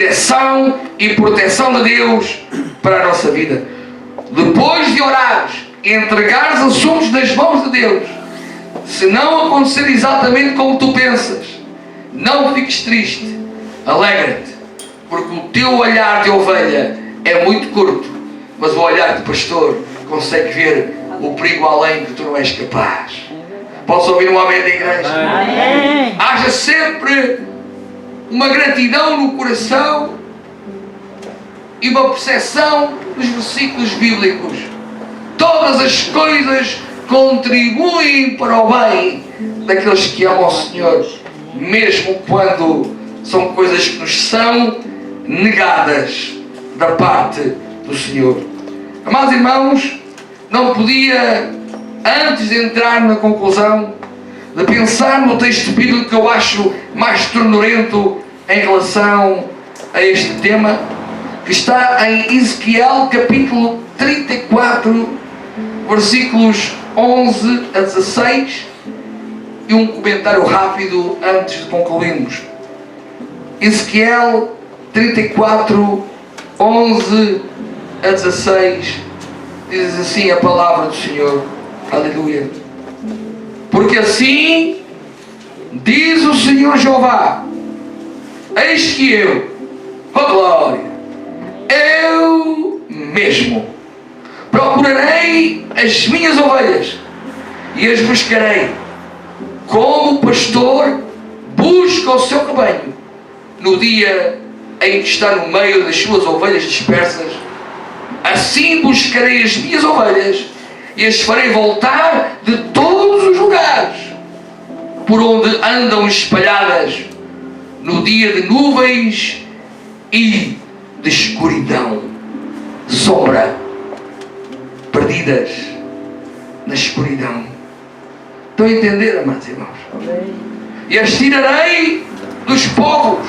direção e proteção de Deus para a nossa vida. Depois de orares e entregares assuntos nas mãos de Deus, se não acontecer exatamente como tu pensas, não fiques triste, alegra-te, porque o teu olhar de ovelha é muito curto, mas o olhar de pastor consegue ver o perigo além que tu não és capaz. Posso ouvir um amém da igreja? Amém. Haja sempre uma gratidão no coração e uma percepção dos versículos bíblicos. Todas as coisas contribuem para o bem daqueles que amam o Senhor, mesmo quando são coisas que nos são negadas da parte do Senhor. Amados irmãos, não podia, antes de entrar na conclusão, de pensar no texto bíblico que eu acho mais ternurento em relação a este tema, que está em Ezequiel capítulo 34, versículos 11 a 16, e um comentário rápido antes de concluirmos. Ezequiel 34, 11 a 16, diz assim a palavra do Senhor. Aleluia. Porque assim diz o Senhor Jeová: eis que eu, oh glória, eu mesmo procurarei as minhas ovelhas e as buscarei, como o pastor busca o seu rebanho no dia em que está no meio das suas ovelhas dispersas. Assim buscarei as minhas ovelhas e as farei voltar de todos os lugares por onde andam espalhadas no dia de nuvens e de escuridão, sombra, perdidas na escuridão. Estão a entender, amados irmãos? E as tirarei dos povos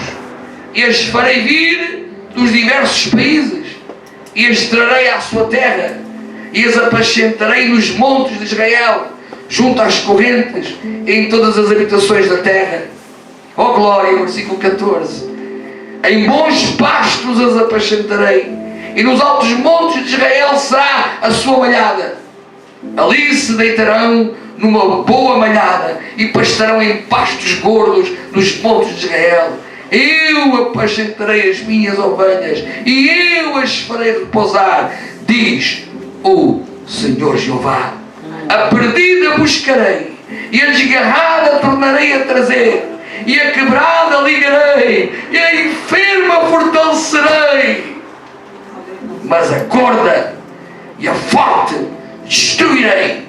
e as farei vir dos diversos países e as trarei à sua terra e as apacentarei nos montes de Israel, junto às correntes, em todas as habitações da terra. Oh glória, versículo 14. Em bons pastos as apacentarei, e nos altos montes de Israel será a sua malhada. Ali se deitarão numa boa malhada e pastarão em pastos gordos nos montes de Israel. Eu apacentarei as minhas ovelhas e eu as farei repousar, diz o Senhor Jeová. A perdida buscarei e a desgarrada tornarei a trazer, e a quebrada ligarei e a enferma fortalecerei, mas a gorda e a forte destruirei,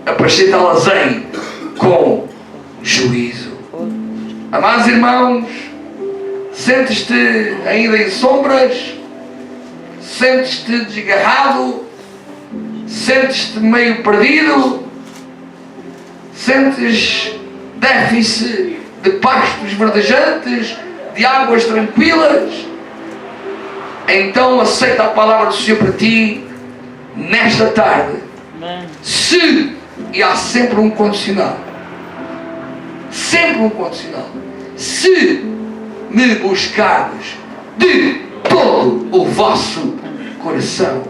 apacentá-las-ei com juízo. Amados irmãos, sentes-te ainda em sombras? Sentes-te desgarrado? Sentes-te meio perdido? Sentes déficit de pastos verdejantes, de águas tranquilas? Então aceita a palavra do Senhor para ti nesta tarde. Se, e há sempre um condicional, sempre um condicional: se me buscardes de todo o vosso coração,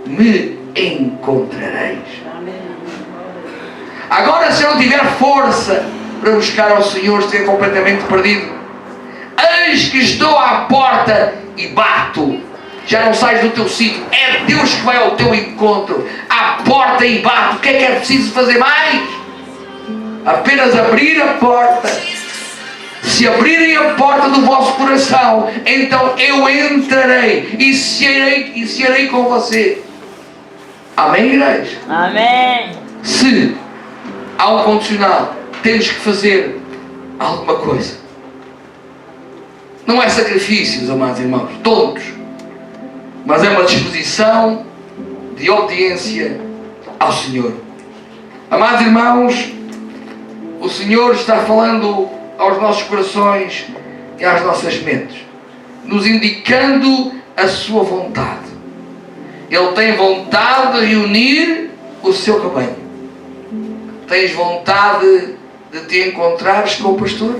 me encontrareis. Agora, se eu não tiver força para buscar ao Senhor, estiver completamente perdido, eis que estou à porta e bato. Já não sais do teu sítio, é Deus que vai ao teu encontro, à porta e bate. O que é preciso fazer mais? Apenas abrir a porta. Se abrirem a porta do vosso coração, então eu entrarei e cearei com você. Amém, igreja? Amém. Se há um condicional, temos que fazer alguma coisa. Não é sacrifícios, amados irmãos, todos, mas é uma disposição de obediência ao Senhor. Amados irmãos, o Senhor está falando aos nossos corações e às nossas mentes, nos indicando a sua vontade. Ele tem vontade de reunir o seu rebanho. Tens vontade de te encontrares com o pastor?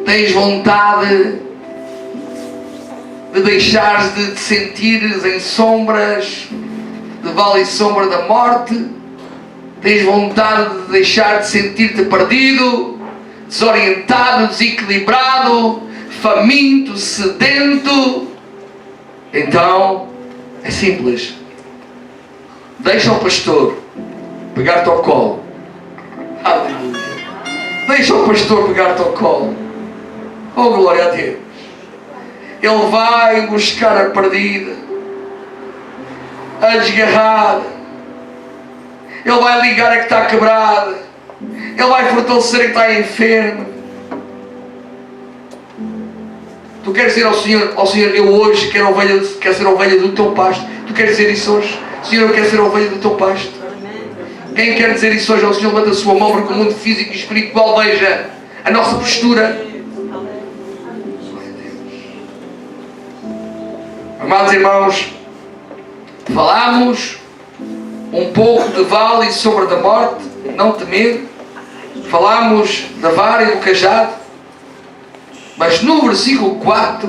Tens vontade de deixares de te sentires em sombras, de vale e sombra da morte. Tens vontade de deixar de sentir-te perdido, desorientado, desequilibrado, faminto, sedento. Então, é simples. Deixa o pastor pegar-te ao colo. Aleluia. Deixa o pastor pegar-te ao colo. Oh, glória a Deus. Ele vai buscar a perdida, a desgarrada. Ele vai ligar a que está quebrada. Ele vai fortalecer a que está enferma. Tu queres dizer ao Senhor, eu hoje quero ser ovelha do teu pasto. Tu queres dizer isso hoje? Senhor, eu quero ser ovelha do teu pasto. Quem quer dizer isso hoje ao Senhor, levanta a sua mão para que o mundo físico e espiritual veja a nossa postura. Amados irmãos, falámos um pouco de vale e sombra da morte, não temer. Falámos da vara e do cajado. Mas no versículo 4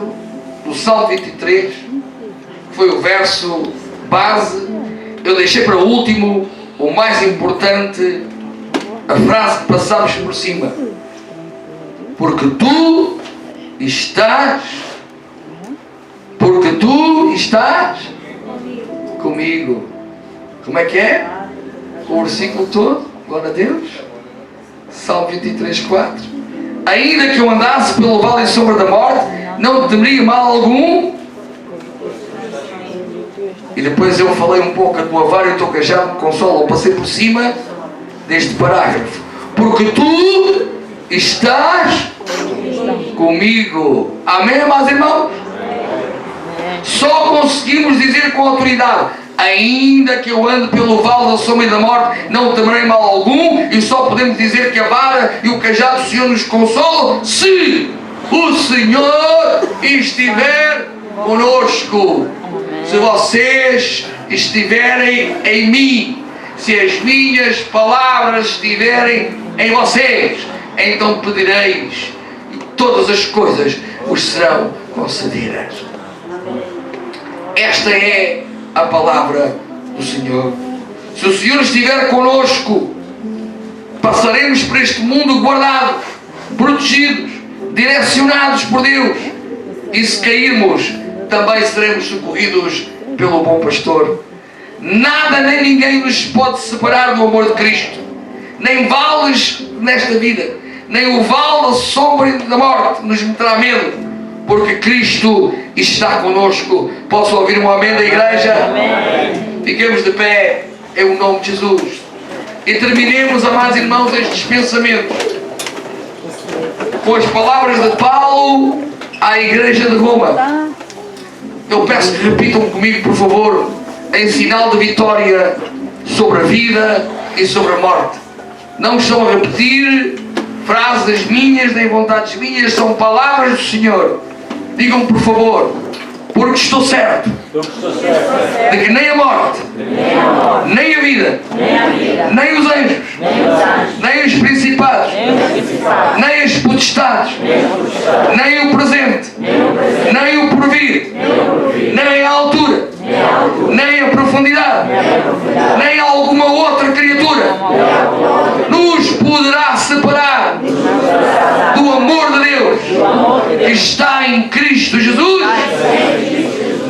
do Salmo 23, que foi o verso base, eu deixei para o último o mais importante, a frase que passámos por cima. Porque tu estás comigo. Como é que é? O versículo todo, glória a Deus. Salmo 23, 4. Ainda que eu andasse pelo vale e sombra da morte, não temeria mal algum. E depois eu falei um pouco, a tua vara e o teu cajado me consolam. Eu passei por cima deste parágrafo. Porque tu estás comigo. Amém, amados irmãos? Só conseguimos dizer com autoridade: ainda que eu ande pelo vale da sombra e da morte, não temerei mal algum. E só podemos dizer que a vara e o cajado do Senhor nos consolam se o Senhor estiver conosco. Se vocês estiverem em mim, se as minhas palavras estiverem em vocês, então pedireis e todas as coisas vos serão concedidas. Esta é a palavra do Senhor. Se o Senhor estiver conosco, passaremos por este mundo guardados, protegidos, direcionados por Deus. E se cairmos, também seremos socorridos pelo bom pastor. Nada nem ninguém nos pode separar do amor de Cristo. Nem vales nesta vida, nem o vale da sombra e da morte nos meterá medo, porque Cristo está conosco. Posso ouvir um amém da igreja? Amém. Fiquemos de pé em o nome de Jesus e terminemos, amados irmãos, estes pensamentos com as palavras de Paulo à igreja de Roma. Eu peço que repitam comigo, por favor, em sinal de vitória sobre a vida e sobre a morte. Não estou a repetir frases minhas, nem vontades minhas, são palavras do Senhor. Digam, por favor: porque estou certo de que nem a morte, nem a vida, nem os anjos, nem os principados, nem as potestades, nem o presente, nem o porvir, nem a altura, nem a profundidade, nem alguma outra criatura nos poderá separar do amor de Deus que está em Cristo Jesus,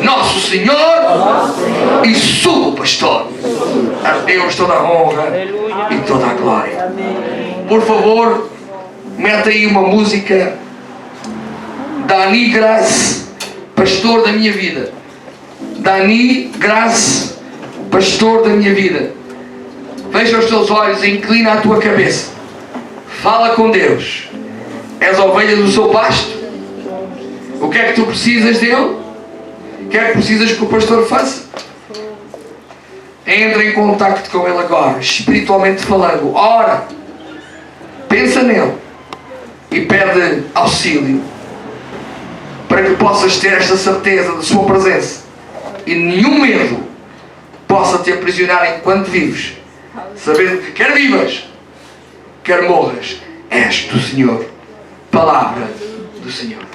nosso Senhor e sumo pastor. A Deus toda a honra e toda a glória. Por favor, meta aí uma música. Dani Grace, pastor da minha vida. Dani Grace, pastor da minha vida. Fecha os teus olhos e inclina a tua cabeça. Fala com Deus. És a ovelha do seu pasto? O que é que tu precisas dele? O que é que precisas que o pastor faça? Entra em contacto com ele agora, espiritualmente falando. Ora, pensa nele e pede auxílio para que possas ter esta certeza de sua presença e nenhum medo possa te aprisionar enquanto vives, sabendo que quer vivas, quer morras, és do Senhor. Palavra do Senhor.